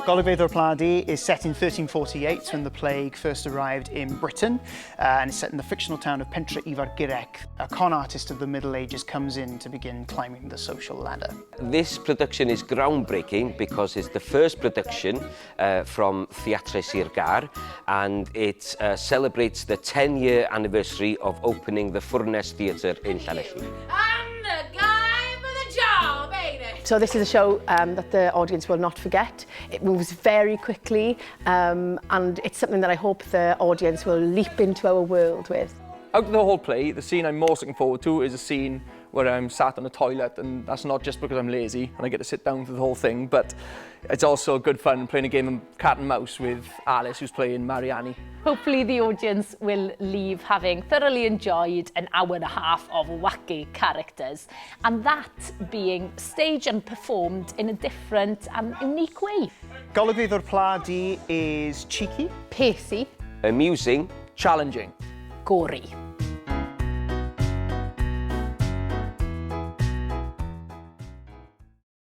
Golygfeydd O'r Pla is set in 1348 when the plague first arrived in Britain, and it's set in the fictional town of Pentreufargirec. A con artist of the Middle Ages comes in to begin climbing the social ladder. This production is groundbreaking because it's the first production from Theatrau, and it celebrates the 10-year anniversary of opening the Theatre in Cynhyrchiad. So this is a show that the audience will not forget. It moves very quickly and it's something that I hope the audience will leap into our world with. Out of the whole play, the scene I'm most looking forward to is a scene where I'm sat on a toilet, and that's not just because I'm lazy and I get to sit down for the whole thing, but it's also good fun playing a game of cat and mouse with Alice, who's playing Marianne. Hopefully the audience will leave having thoroughly enjoyed an hour and a half of wacky characters, and that being staged and performed in a different and unique way. Golygfeydd O'r Pla is cheeky, Pacey, Amusing, challenging, Gory.